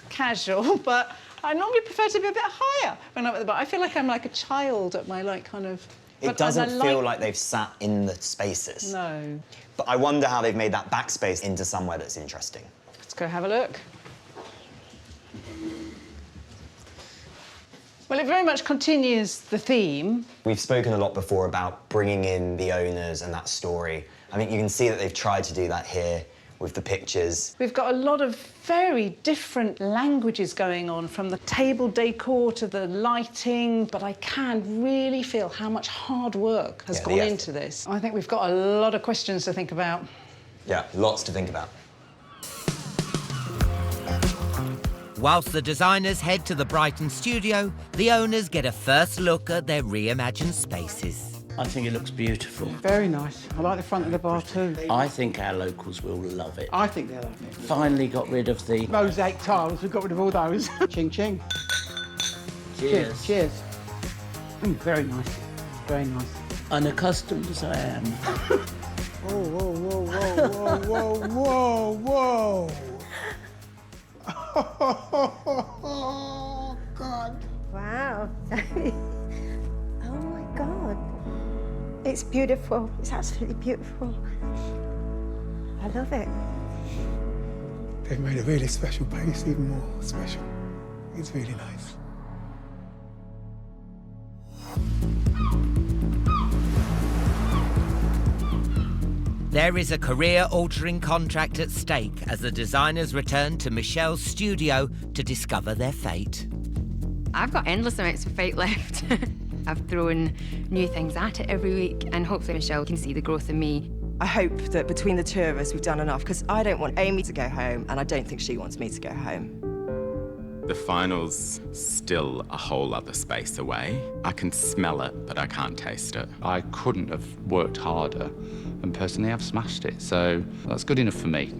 casual, but I normally prefer to be a bit higher when I'm at the bar. I feel like I'm like a child at my, like, kind of... It doesn't feel like they've sat in the spaces. No. But I wonder how they've made that backspace into somewhere that's interesting. Let's go have a look. Well, it very much continues the theme. We've spoken a lot before about bringing in the owners and that story. I think you can see that they've tried to do that here with the pictures. We've got a lot of very different languages going on, from the table decor to the lighting, but I can really feel how much hard work has gone into this. I think we've got a lot of questions to think about. Yeah, lots to think about. Whilst the designers head to the Brighton studio, the owners get a first look at their reimagined spaces. I think it looks beautiful. Very nice. I like the front of the bar too. I think our locals will love it. I think they'll love it. Finally got rid of the... mosaic tiles, we've got rid of all those. Ching ching. Cheers. Cheers. Very nice. Very nice. Unaccustomed as I am. Whoa, whoa, whoa, whoa, whoa, whoa, whoa, Oh, God. Wow. Oh, my God. It's beautiful. It's absolutely beautiful. I love it. They've made a really special place even more special. It's really nice. There is a career-altering contract at stake as the designers return to Michelle's studio to discover their fate. I've got endless amounts of fate left. I've thrown new things at it every week, and hopefully Michelle can see the growth in me. I hope that between the two of us, we've done enough, because I don't want Amy to go home, and I don't think she wants me to go home. The final's still a whole other space away. I can smell it, but I can't taste it. I couldn't have worked harder, and personally I've smashed it, so that's good enough for me.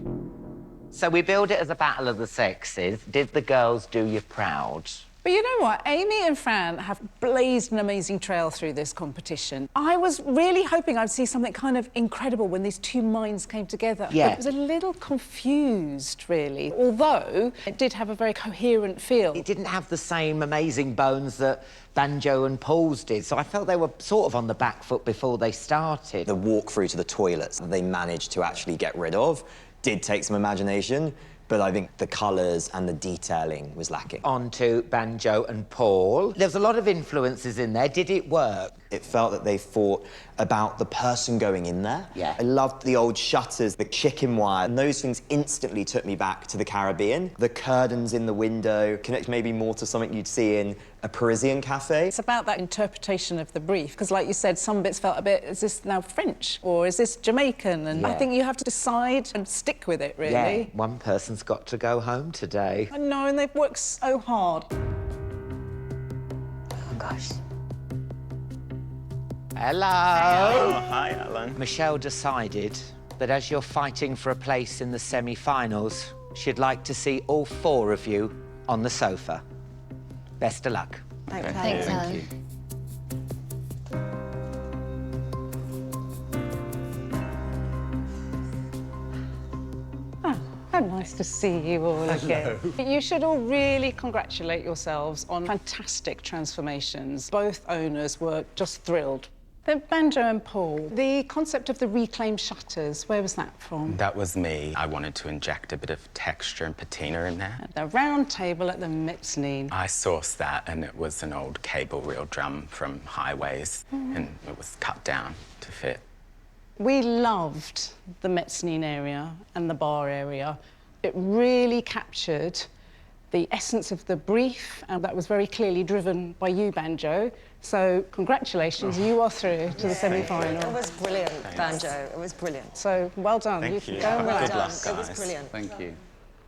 So we billed it as a battle of the sexes. Did the girls do you proud? But you know what? Amy and Fran have blazed an amazing trail through this competition. I was really hoping I'd see something kind of incredible when these two minds came together. Yeah. But it was a little confused, really, although it did have a very coherent feel. It didn't have the same amazing bones that Banjo and Paul's did, so I felt they were sort of on the back foot before they started. The walk through to the toilets that they managed to actually get rid of did take some imagination, but I think the colours and the detailing was lacking. On to Banjo and Paul. There's a lot of influences in there. Did it work? It felt that they thought about the person going in there. Yeah. I loved the old shutters, the chicken wire, and those things instantly took me back to the Caribbean. The curtains in the window connect maybe more to something you'd see in a Parisian cafe. It's about that interpretation of the brief, because like you said, some bits felt a bit, is this now French or is this Jamaican? And I think you have to decide and stick with it, really. Yeah, one person's got to go home today. I know, and they've worked so hard. Oh, gosh. Hello. Oh, hi, Alan. Michelle decided But as you're fighting for a place in the semi-finals, she'd like to see all 4 of you on the sofa. Best of luck. Thanks, Helen. How nice to see you all again. You should all really congratulate yourselves on fantastic transformations. Both owners were just thrilled. Then Banjo and Paul, the concept of the reclaimed shutters, where was that from? That was me. I wanted to inject a bit of texture and patina in there. The round table at the mezzanine. I sourced that, and it was an old cable reel drum from Highways, and it was cut down to fit. We loved the mezzanine area and the bar area. It really captured the essence of the brief, and that was very clearly driven by you, Banjo. So, congratulations, you are through to the semi-final. It was brilliant, Banjo. It was brilliant. So, well done. Thank you. Go well Good done. luck, guys. It was brilliant. Thank you.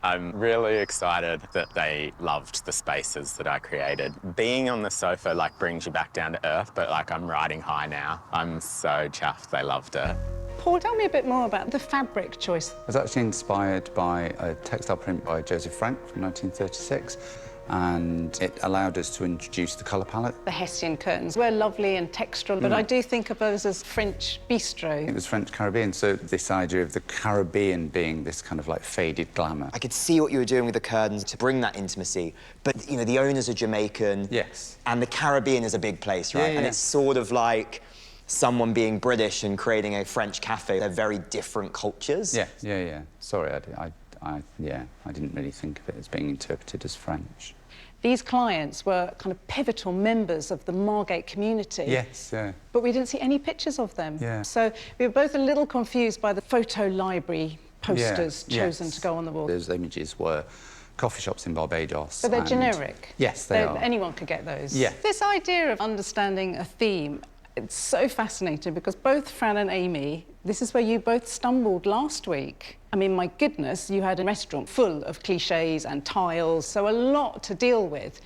I'm really excited that they loved the spaces that I created. Being on the sofa, like, brings you back down to earth, but, like, I'm riding high now. I'm so chuffed they loved it. Paul, tell me a bit more about the fabric choice. I was actually inspired by a textile print by Joseph Frank from 1936, and it allowed us to introduce the colour palette. The Hessian curtains were lovely and textural, but I do think of those as French bistro. It was French Caribbean, so this idea of the Caribbean being this kind of like faded glamour. I could see what you were doing with the curtains to bring that intimacy, but, you know, the owners are Jamaican. Yes. And the Caribbean is a big place, right? Yeah, And yeah. it's sort of like someone being British and creating a French cafe. They're very different cultures. Yeah. Sorry, I didn't really think of it as being interpreted as French. These clients were kind of pivotal members of the Margate community. Yes, yeah. But we didn't see any pictures of them. Yeah. So we were both a little confused by the photo library posters chosen to go on the wall. Those images were coffee shops in Barbados. But they're and- generic. Yes, they are. Anyone could get those. Yeah. This idea of understanding a theme, it's so fascinating because both Fran and Amy, this is where you both stumbled last week. I mean, my goodness, you had a restaurant full of cliches and tiles, so a lot to deal with.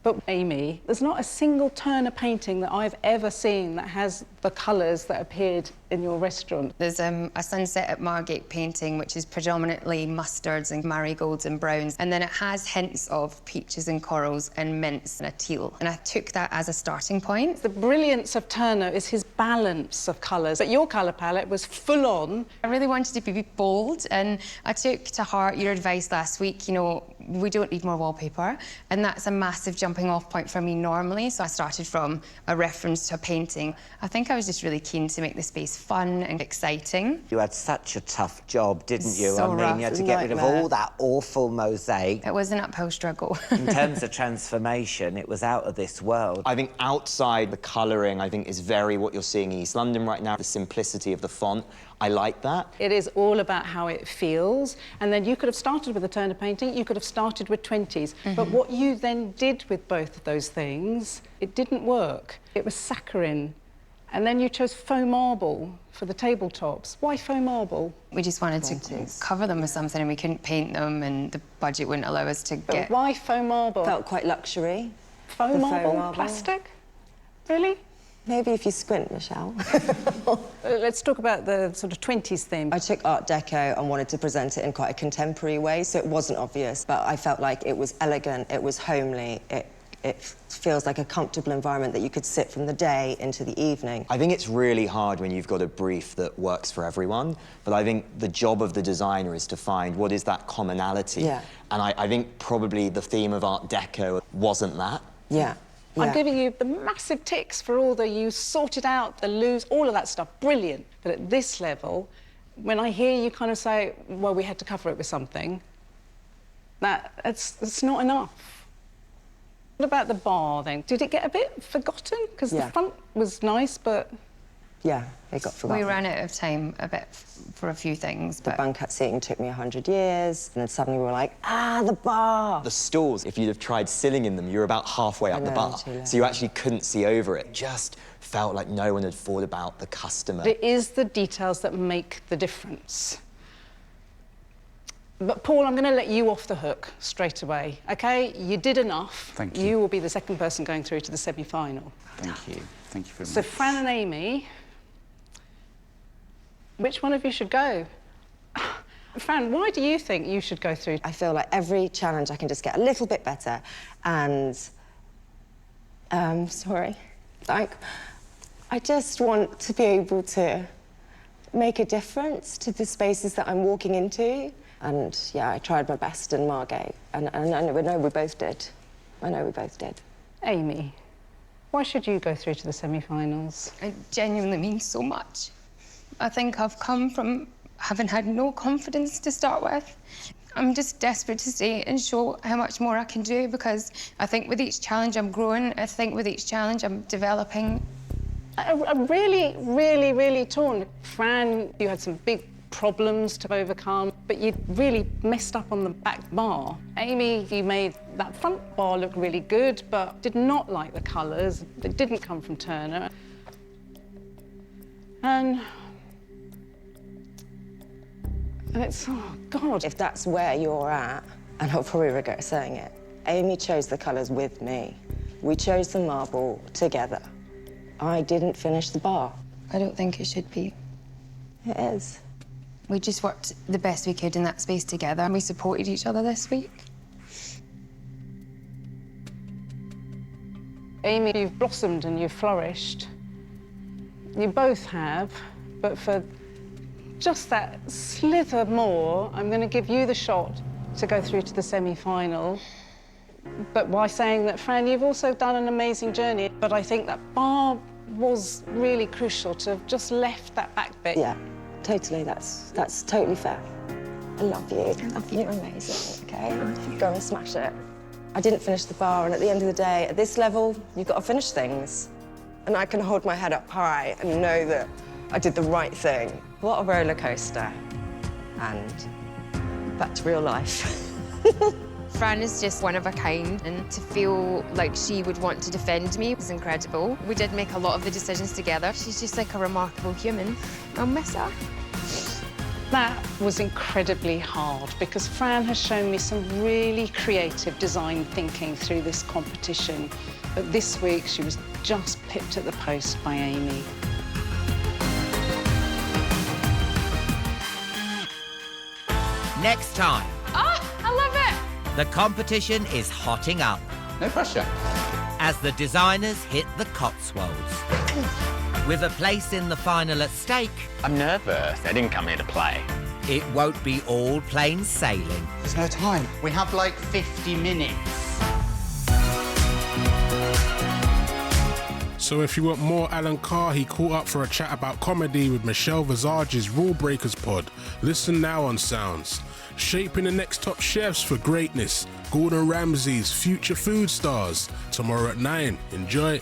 But Amy, there's not a single Turner painting that I've ever seen that has the colours that appeared in your restaurant. There's a Sunset at Margate painting, which is predominantly mustards and marigolds and browns. And then it has hints of peaches and corals and mints and a teal. And I took that as a starting point. The brilliance of Turner is his balance of colours. But your colour palette was full on. I really wanted to be bold, and I took to heart your advice last week. You know, we don't need more wallpaper, and that's a massive jumping off point for me normally. So I started from a reference to a painting. I think I was just really keen to make the space fun and exciting. You had such a tough job, didn't you? So I mean, you had to get rid of nightmare. all that awful mosaic. It was an uphill struggle. In terms of transformation, it was out of this world. I think outside the colouring, I think, is very what you're seeing in East London right now. The simplicity of the font, I like that. It is all about how it feels. And then you could have started with a Turner painting, you could have started with 20s. But what you then did with both of those things, it didn't work. It was saccharine. And then you chose faux marble for the tabletops. Why faux marble? We just wanted to cover them with something, and we couldn't paint them, and the budget wouldn't allow us to But get... why faux marble? Felt quite luxury. Faux The marble? faux marble. Plastic? Really? Maybe if you squint, Michelle. Let's talk about the sort of 20s theme. I took Art Deco and wanted to present it in quite a contemporary way, so it wasn't obvious, but I felt like it was elegant, it was homely, it feels like a comfortable environment that you could sit from the day into the evening. I think it's really hard when you've got a brief that works for everyone, but I think the job of the designer is to find what is that commonality. Yeah. And I think probably the theme of Art Deco wasn't that. Yeah. I'm giving you the massive ticks for all the you sorted out, the loose, all of that stuff. Brilliant. But at this level, when I hear you kind of say, well, we had to cover it with something, it's not enough. What about the bar, then? Did it get a bit forgotten? Because the front was nice, but... Yeah, it got forgotten. We ran out of time a bit for a few things, The but... banquet seating took me 100 years, and then suddenly we were like, the bar! The stalls, if you'd have tried sitting in them, you were about halfway up the bar. So you actually couldn't see over it. Just felt like no one had thought about the customer. It is the details that make the difference. But, Paul, I'm going to let you off the hook straight away, OK? You did enough. Thank you. You will be the second person going through to the semi-final. Thank you. Thank you very much. So, Fran and Amy, Which one of you should go? Fran, why do you think you should go through? I feel like every challenge I can just get a little bit better and... sorry. Like, I just want to be able to make a difference to the spaces that I'm walking into. And, yeah, I tried my best in Margate, and I know we both did. I know we both did. Amy, why should you go through to the semi-finals? It genuinely means so much. I think I've come from having had no confidence to start with. I'm just desperate to stay and show how much more I can do, because I think with each challenge I'm growing. I think with each challenge I'm developing. I'm really, really, really torn. Fran, you had some big problems to overcome, but you really messed up on the back bar. Amy, you made that front bar look really good, but did not like the colours. It didn't come from Turner. And it's, oh, God. If that's where you're at, and I'll probably regret saying it, Amy chose the colours with me. We chose the marble together. I didn't finish the bar. I don't think it should be. It is. We just worked the best we could in that space together, and we supported each other this week. Amy, you've blossomed and you've flourished. You both have, but for just that slither more, I'm going to give you the shot to go through to the semi-final. But by saying that, Fran, you've also done an amazing journey, but I think that bar was really crucial to have just left that back bit. Yeah, totally. That's totally fair. I love you. I love you. You're amazing, OK? Go and smash it. I didn't finish the bar, and at the end of the day, at this level, you've got to finish things. And I can hold my head up high and know that I did the right thing. What a roller coaster. And back to real life. Fran is just one of a kind, and to feel like she would want to defend me was incredible. We did make a lot of the decisions together. She's just like a remarkable human. I'll miss her. That was incredibly hard, because Fran has shown me some really creative design thinking through this competition. But this week, she was just pipped at the post by Amy. Next time, Oh, I love it! the competition is hotting up No pressure. as the designers hit the Cotswolds. With a place in the final at stake, I'm nervous. I didn't come here to play. it won't be all plain sailing. There's no time. We have like 50 minutes. So if you want more Alan Carr, he caught up for a chat about comedy with Michelle Visage's Rule Breakers pod. Listen now on Sounds. Shaping the next top chefs for greatness. Gordon Ramsay's future food stars. Tomorrow at 9. Enjoy.